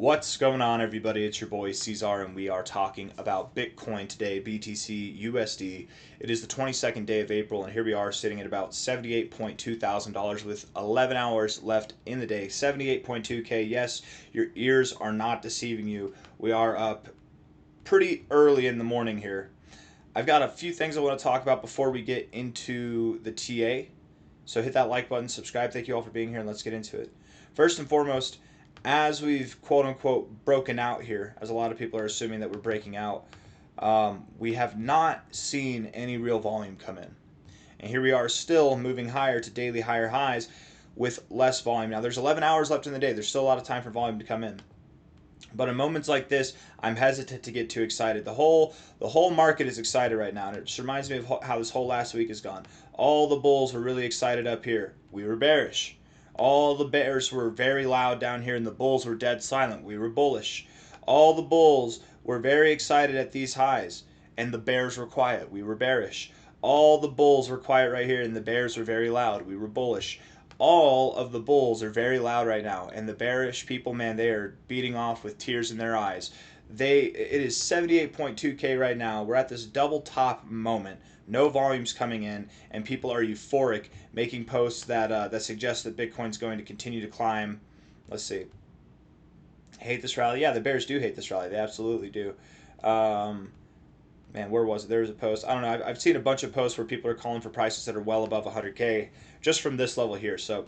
What's going on, everybody? It's your boy C-Zar, and we are talking about Bitcoin today, BTC USD. It is the 22nd day of April, and here we are sitting at about $78.2 thousand with 11 hours left in the day. 78.2K. Yes, your ears are not deceiving you. We are up pretty early in the morning here. I've got a few things I want to talk about before we get into the TA. So hit that like button, subscribe. Thank you all for being here, and let's get into it. First and foremost, as we've quote unquote broken out here, as a lot of people are assuming that we're breaking out, we have not seen any real volume come in. And here we are still moving higher to daily higher highs with less volume. Now there's 11 hours left in the day. There's still a lot of time for volume to come in. But in moments like this, I'm hesitant to get too excited. The whole market is excited right now, and it just reminds me of how this whole last week has gone. All the bulls were really excited up here. We were bearish. All the bears were very loud down here, and the bulls were dead silent. We were bullish. All the bulls were very excited at these highs, and the bears were quiet. We were bearish. All the bulls were quiet right here, and the bears were very loud. We were bullish. All of the bulls are very loud right now, and the bearish people, man, they are beating off with tears in their eyes. It is 78.2K right now. We're at this double top moment. No volumes coming in, and people are euphoric, making posts that suggest that Bitcoin's going to continue to climb. Let's see. Hate this rally? Yeah, the bears do hate this rally. They absolutely do. Man, where was it? There was a post. I don't know. I've seen a bunch of posts where people are calling for prices that are well above 100K just from this level here. So,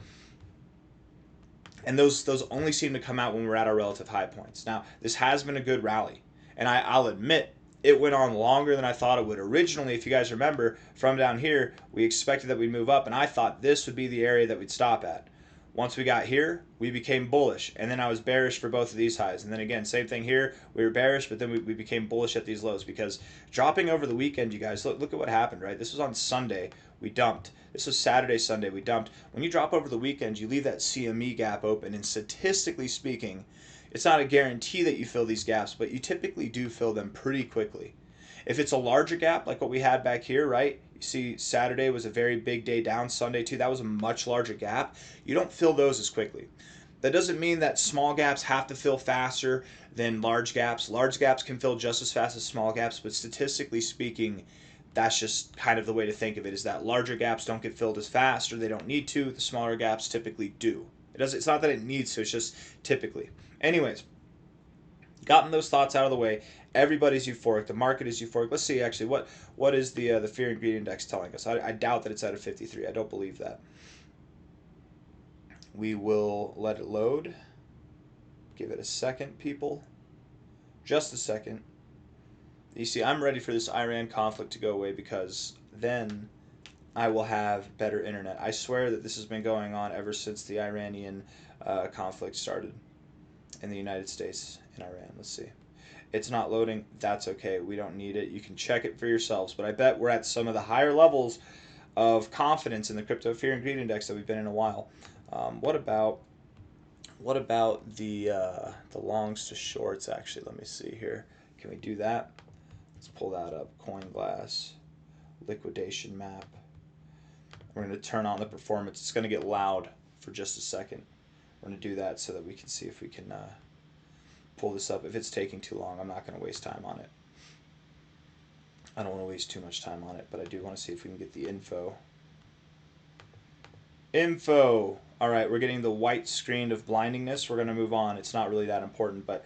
and those only seem to come out when we're at our relative high points. Now, this has been a good rally, and I'll admit it went on longer than I thought it would. Originally, if you guys remember, from down here, we expected that we'd move up, and I thought this would be the area that we'd stop at. Once we got here, we became bullish, and then I was bearish for both of these highs. And then again, same thing here. We were bearish, but then we became bullish at these lows because dropping over the weekend, you guys, look at what happened, right? This was on Sunday. We dumped. This was Saturday, Sunday. We dumped. When you drop over the weekend, you leave that CME gap open, and statistically speaking, it's not a guarantee that you fill these gaps, but you typically do fill them pretty quickly. If it's a larger gap like what we had back here, right? You see Saturday was a very big day down, Sunday too, that was a much larger gap. You don't fill those as quickly. That doesn't mean that small gaps have to fill faster than large gaps. Large gaps can fill just as fast as small gaps, but statistically speaking, that's just kind of the way to think of it, is that larger gaps don't get filled as fast, or they don't need to. The smaller gaps typically do. It's not that it needs to, it's just typically. Anyways, gotten those thoughts out of the way. Everybody's euphoric. The market is euphoric. Let's see actually what is the fear and greed index telling us. I doubt that it's at a 53. I don't believe that. We will let it load. Give it a second, people. Just a second. You see, I'm ready for this Iran conflict to go away because then I will have better internet. I swear that this has been going on ever since the Iranian conflict started in the United States and Iran. Let's see. It's not loading. That's okay. We don't need it. You can check it for yourselves. But I bet we're at some of the higher levels of confidence in the crypto fear and greed index that we've been in a while. What about the longs to shorts? Actually, let me see here. Can we do that? Let's pull that up. Coin glass, liquidation map. We're going to turn on the performance. It's going to get loud for just a second. We're going to do that so that we can see if we can pull this up. If it's taking too long, I'm not going to waste time on it. I don't want to waste too much time on it, but I do want to see if we can get the info. All right, we're getting the white screen of blindingness. We're going to move on. It's not really that important, but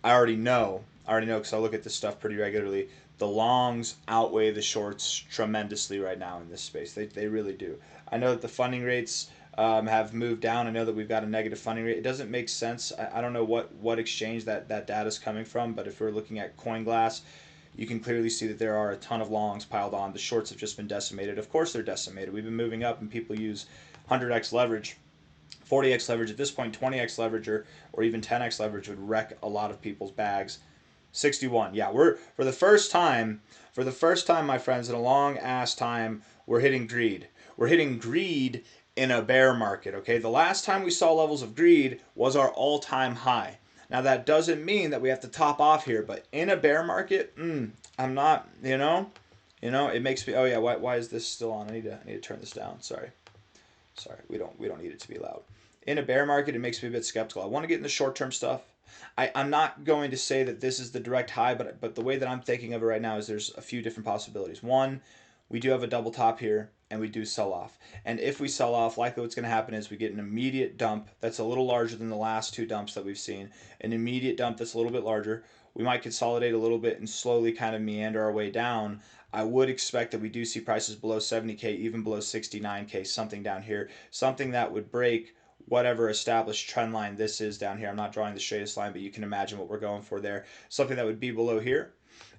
I already know because I look at this stuff pretty regularly. The longs outweigh the shorts tremendously right now in this space. They really do. I know that the funding rates have moved down. I know that we've got a negative funding rate. It doesn't make sense. I don't know what exchange that data is coming from, but if we're looking at CoinGlass, you can clearly see that there are a ton of longs piled on. The shorts have just been decimated. Of course they're decimated. We've been moving up, and people use 100x leverage, 40x leverage. At this point, 20x leverage or even 10x leverage would wreck a lot of people's bags. 61. Yeah, we're for the first time, my friends, in a long ass time, we're hitting greed. We're hitting greed in a bear market, okay? The last time we saw levels of greed was our all-time high. Now, that doesn't mean that we have to top off here, but in a bear market, I'm not, it makes me, oh yeah, why is this still on? I need to turn this down. Sorry, we don't need it to be loud. In a bear market, it makes me a bit skeptical. I want to get in the short-term stuff. I'm not going to say that this is the direct high, but the way that I'm thinking of it right now is there's a few different possibilities. One, we do have a double top here, and we do sell off. And if we sell off, likely what's going to happen is we get an immediate dump that's a little larger than the last two dumps that we've seen. An immediate dump that's a little bit larger. We might consolidate a little bit and slowly kind of meander our way down. I would expect that we do see prices below 70K, even below 69K, something down here. Something that would break whatever established trend line this is down here. I'm not drawing the straightest line, but you can imagine what we're going for there. Something that would be below here.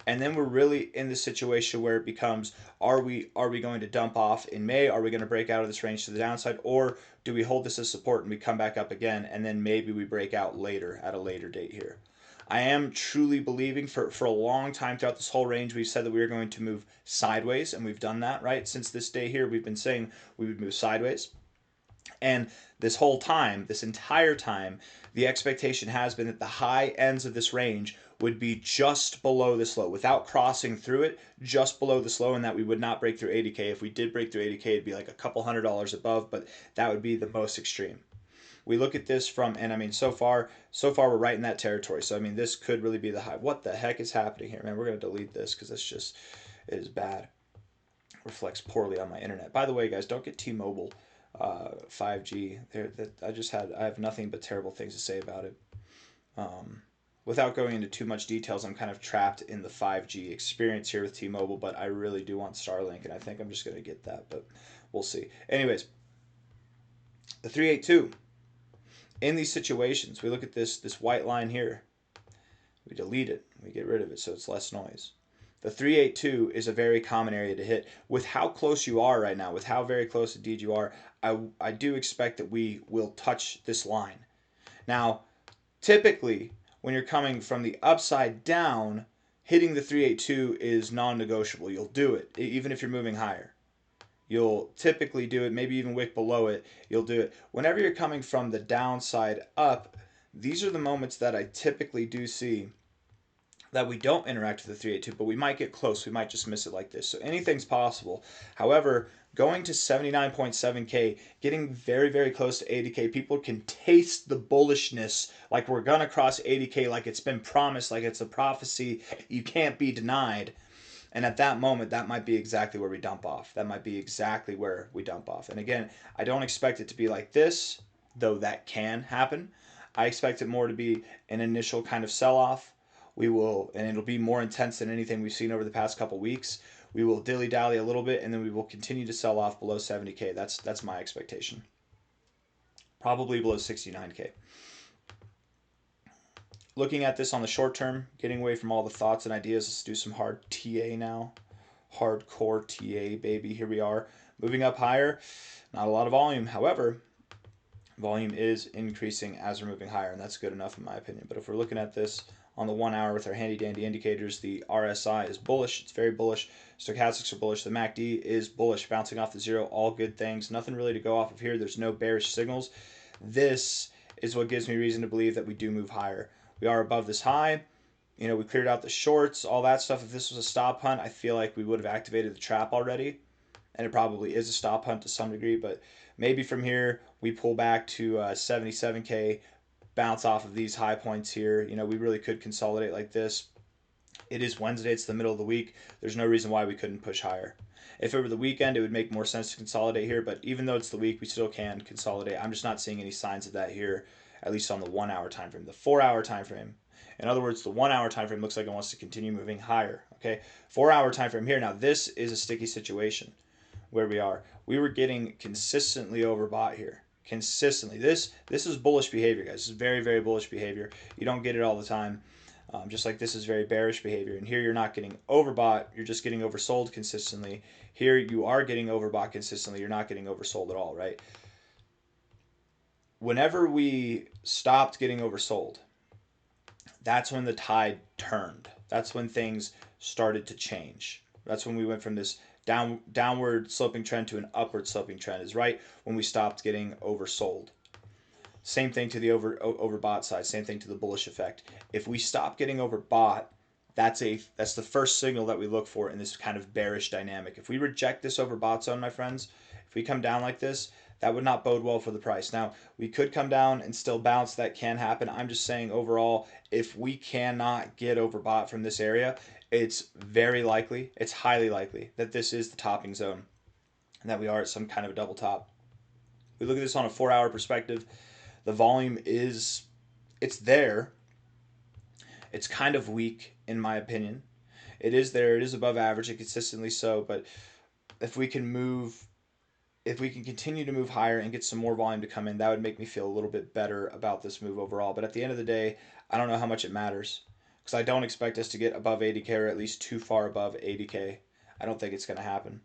And then we're really in the situation where it becomes, are we going to dump off in May? Are we going to break out of this range to the downside? Or do we hold this as support and we come back up again, and then maybe we break out later at a later date here? I am truly believing for a long time throughout this whole range, we've said that we were going to move sideways, and we've done that, right? Since this day here, we've been saying we would move sideways. And this whole time, this entire time, the expectation has been that the high ends of this range would be just below this low, without crossing through it, just below this low, and that we would not break through 80K. If we did break through 80K, it'd be like a couple $100 above, but that would be the most extreme. We look at this from, and I mean, so far we're right in that territory. So I mean, this could really be the high. What the heck is happening here, man? We're gonna delete this because it's just, it is bad. Reflects poorly on my internet. By the way, guys, don't get T-Mobile 5G. I have nothing but terrible things to say about it. Without going into too much details, I'm kind of trapped in the 5G experience here with T-Mobile, but I really do want Starlink, and I think I'm just going to get that, but we'll see. Anyways, the 382. In these situations, we look at this white line here. We delete it. We get rid of it so it's less noise. The 382 is a very common area to hit. With how close you are right now, with how very close indeed you are, I do expect that we will touch this line. Now, typically, when you're coming from the upside down, hitting the 382 is non-negotiable. You'll do it, even if you're moving higher. You'll typically do it, maybe even wick below it, you'll do it. Whenever you're coming from the downside up, these are the moments that I typically do see that we don't interact with the 382, but we might get close. We might just miss it like this. So anything's possible. However, going to 79.7K, getting very, very close to 80K, people can taste the bullishness, like we're going to cross 80K, like it's been promised, like it's a prophecy. You can't be denied. And at that moment, that might be exactly where we dump off. That might be exactly where we dump off. And again, I don't expect it to be like this, though that can happen. I expect it more to be an initial kind of sell-off. We will, and it'll be more intense than anything we've seen over the past couple weeks. We will dilly-dally a little bit, and then we will continue to sell off below 70K. That's my expectation. Probably below 69K. Looking at this on the short term, getting away from all the thoughts and ideas, let's do some hard TA now. Hardcore TA, baby. Here we are. Moving up higher. Not a lot of volume. However, volume is increasing as we're moving higher, and that's good enough in my opinion. But if we're looking at this on the 1 hour with our handy dandy indicators, the RSI is bullish. It's very bullish. Stochastics are bullish. The MACD is bullish, bouncing off the zero. All good things. Nothing really to go off of here. There's no bearish signals. This is what gives me reason to believe that we do move higher. We are above this high. You know, we cleared out the shorts, all that stuff. If this was a stop hunt, I feel like we would have activated the trap already. And it probably is a stop hunt to some degree, but maybe from here we pull back to 77K, bounce off of these high points here. You know, we really could consolidate like this. It is Wednesday. It's the middle of the week. There's no reason why we couldn't push higher. If it were the weekend, it would make more sense to consolidate here, but even though it's the week, we still can consolidate. I'm just not seeing any signs of that here, at least on the 1 hour time frame. The 4 hour time frame, in other words, the 1 hour time frame looks like it wants to continue moving higher. Okay, 4 hour time frame here. Now this is a sticky situation where we are. We were getting consistently overbought here. Consistently. This is bullish behavior, guys. This is very, very bullish behavior. You don't get it all the time. Just like this is very bearish behavior. And here you're not getting overbought. You're just getting oversold consistently. Here you are getting overbought consistently. You're not getting oversold at all, right? Whenever we stopped getting oversold, that's when the tide turned. That's when things started to change. That's when we went from this downward sloping trend to an upward sloping trend, is right when we stopped getting oversold. Same thing to the overbought side, same thing to the bullish effect. If we stop getting overbought, that's the first signal that we look for in this kind of bearish dynamic. If we reject this overbought zone, my friends, if we come down like this, that would not bode well for the price. Now, we could come down and still bounce. That can happen. I'm just saying overall, if we cannot get overbought from this area, it's very likely, it's highly likely that this is the topping zone and that we are at some kind of a double top. We look at this on a 4-hour perspective. The volume it's there. It's kind of weak in my opinion. It is there. It is above average and consistently so. But if we can continue to move higher and get some more volume to come in, that would make me feel a little bit better about this move overall. But at the end of the day, I don't know how much it matters because I don't expect us to get above 80K or at least too far above 80K. I don't think it's going to happen.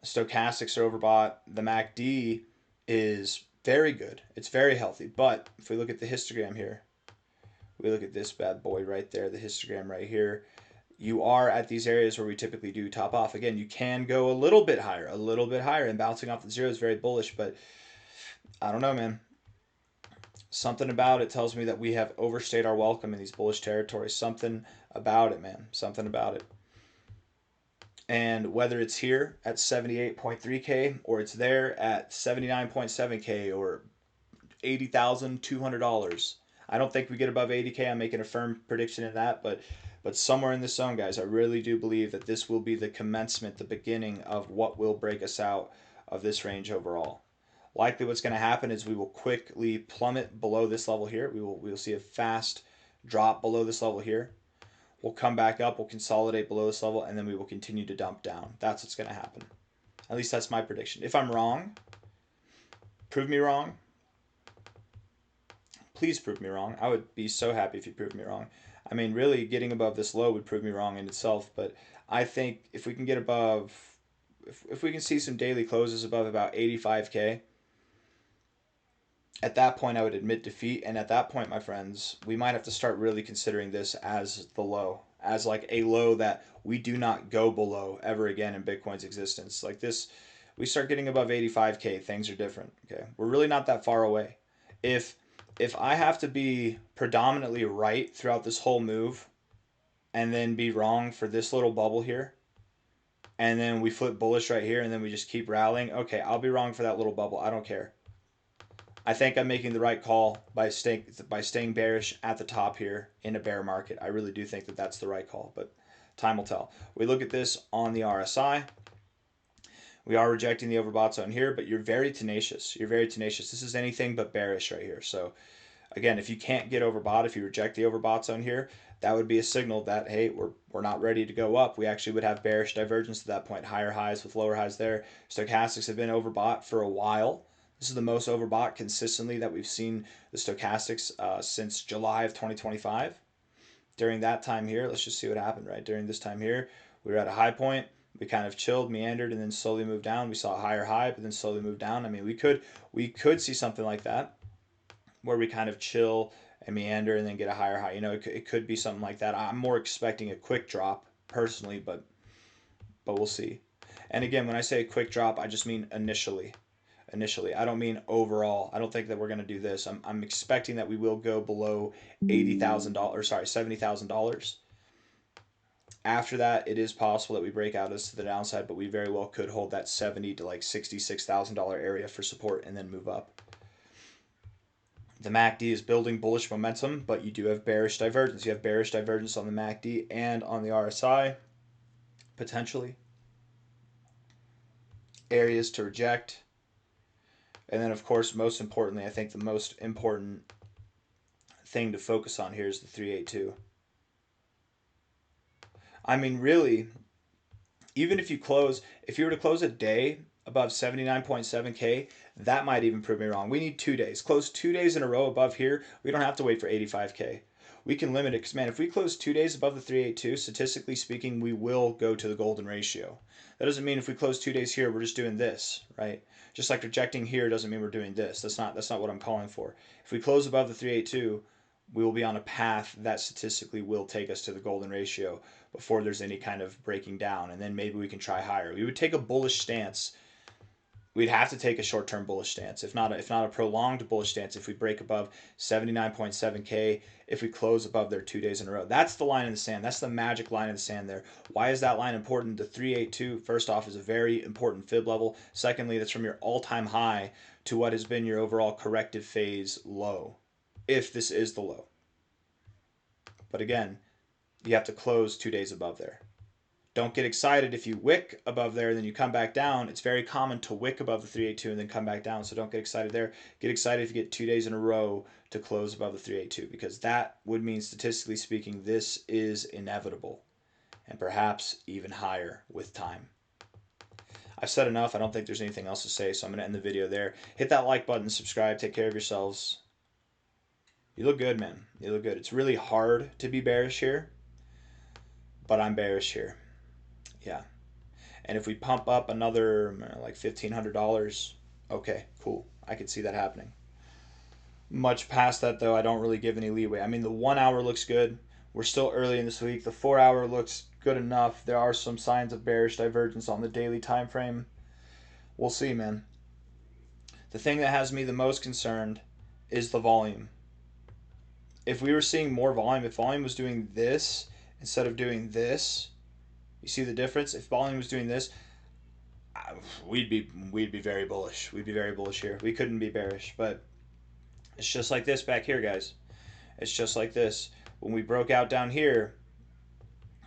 Stochastics are overbought. The MACD is very good. It's very healthy. But if we look at the histogram here, we look at this bad boy right there, the histogram right here, you are at these areas where we typically do top off. Again, you can go a little bit higher, and bouncing off the zero is very bullish, but I don't know, man. Something about it tells me that we have overstayed our welcome in these bullish territories. Something about it, man. Something about it. And whether it's here at 78.3K or it's there at 79.7K or $80,200, I don't think we get above 80K. I'm making a firm prediction in that, but somewhere in this zone, guys, I really do believe that this will be the commencement, the beginning of what will break us out of this range overall. Likely what's going to happen is we will quickly plummet below this level here. We will see a fast drop below this level here. We'll come back up, we'll consolidate below this level, and then we will continue to dump down. That's what's going to happen. At least that's my prediction. If I'm wrong, prove me wrong. Please prove me wrong. I would be so happy if you proved me wrong. I mean, really, getting above this low would prove me wrong in itself, but I think if we can get above, if we can see some daily closes above about 85K, at that point I would admit defeat, and at that point, my friends, we might have to start really considering this as the low, as like a low that we do not go below ever again in Bitcoin's existence. Like this, we start getting above 85K, things are different, okay? We're really not that far away. If I have to be predominantly right throughout this whole move and then be wrong for this little bubble here, and then we flip bullish right here and then we just keep rallying, okay, I'll be wrong for that little bubble. I don't care. I think I'm making the right call by staying bearish at the top here in a bear market. I really do think that that's the right call, but time will tell. We look at this on the RSI. We are rejecting the overbought zone here, but you're very tenacious. You're very tenacious. This is anything but bearish right here. So again, if you can't get overbought, if you reject the overbought zone here, that would be a signal that, hey, we're not ready to go up. We actually would have bearish divergence at that point, higher highs with lower highs there. Stochastics have been overbought for a while. This is the most overbought consistently that we've seen the stochastics since July of 2025. During that time here, let's just see what happened, right? During this time here, we were at a high point. We kind of chilled, meandered, and then slowly moved down. We saw a higher high, but then slowly moved down. I mean, we could see something like that, where we kind of chill and meander and then get a higher high. You know, it could be something like that. I'm more expecting a quick drop personally, but we'll see. And again, when I say a quick drop, I just mean initially. I don't mean overall. I don't think that we're going to do this. I'm expecting that we will go below $70,000. After that, it is possible that we break out as to the downside, but we very well could hold that $70,000 to like $66,000 area for support and then move up. The MACD is building bullish momentum, but you do have bearish divergence. You have bearish divergence on the MACD and on the RSI, potentially. Areas to reject. And then, of course, most importantly, I think the most important thing to focus on here is the 382. I mean, really, even if you were to close a day above 79.7K, that might even prove me wrong. We need 2 days. Close 2 days in a row above here. We don't have to wait for 85K. We can limit it because, man, if we close 2 days above the 382, statistically speaking, we will go to the golden ratio. That doesn't mean if we close 2 days here, we're just doing this, right? Just like rejecting here doesn't mean we're doing this. That's not what I'm calling for. If we close above the 382, we will be on a path that statistically will take us to the golden ratio before there's any kind of breaking down, and then maybe we can try higher. We would take a bullish stance. we'd have to take a short-term bullish stance, if not a prolonged bullish stance, if we break above 79.7K, if we close above there 2 days in a row. That's the line in the sand. That's the magic line in the sand there. Why is that line important? The 382, first off, is a very important fib level. Secondly, that's from your all-time high to what has been your overall corrective phase low, if this is the low. But again, you have to close 2 days above there. Don't get excited if you wick above there, then you come back down. It's very common to wick above the 382 and then come back down, so don't get excited there. Get excited if you get 2 days in a row to close above the 382, because that would mean, statistically speaking, this is inevitable, and perhaps even higher with time. I've said enough. I don't think there's anything else to say, so I'm going to end the video there. Hit that like button, subscribe, take care of yourselves. You look good, man. You look good. It's really hard to be bearish here, but I'm bearish here. Yeah. And if we pump up another like $1,500, okay, cool. I could see that happening. Much past that, though, I don't really give any leeway. I mean, the 1 hour looks good. We're still early in this week. The 4 hour looks good enough. There are some signs of bearish divergence on the daily time frame. We'll see, man. The thing that has me the most concerned is the volume. If we were seeing more volume, if volume was doing this instead of doing this, you see the difference? If volume was doing this, we'd be very bullish. We'd be very bullish here. We couldn't be bearish, but it's just like this back here, guys. It's just like this. When we broke out down here,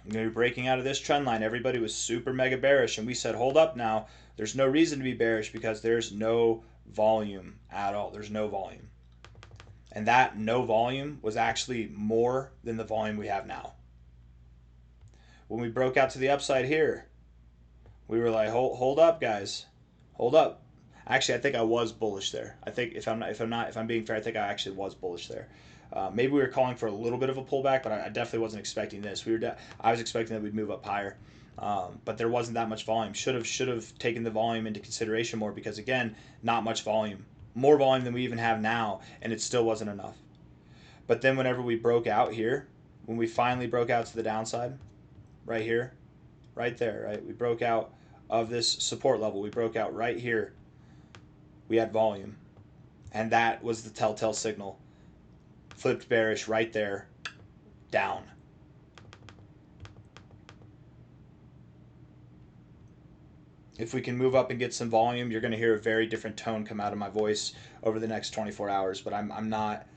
we were breaking out of this trend line. Everybody was super mega bearish, and we said, hold up now. There's no reason to be bearish because there's no volume at all. There's no volume. And that no volume was actually more than the volume we have now. When we broke out to the upside here, we were like, hold up, guys, hold up. Actually, I think I was bullish there. I think if I'm being fair, I think I actually was bullish there. Maybe we were calling for a little bit of a pullback, but I definitely wasn't expecting this. I was expecting that we'd move up higher, but there wasn't that much volume. Should have taken the volume into consideration more, because again, not much volume, more volume than we even have now, and it still wasn't enough. But then whenever we broke out here, when we finally broke out to the downside, right here, right there, right? We broke out of this support level. We broke out right here. We had volume. And that was the telltale signal. Flipped bearish right there, down. If we can move up and get some volume, you're going to hear a very different tone come out of my voice over the next 24 hours, but I'm not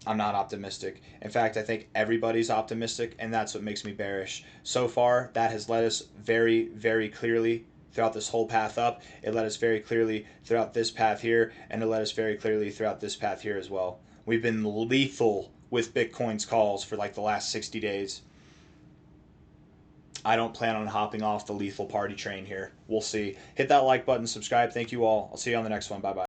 optimistic. In fact, I think everybody's optimistic, and that's what makes me bearish. So far, that has led us very, very clearly throughout this whole path up. It led us very clearly throughout this path here, and it led us very clearly throughout this path here as well. We've been lethal with Bitcoin's calls for like the last 60 days. I don't plan on hopping off the lethal party train here. We'll see. Hit that like button, subscribe. Thank you all. I'll see you on the next one. Bye-bye.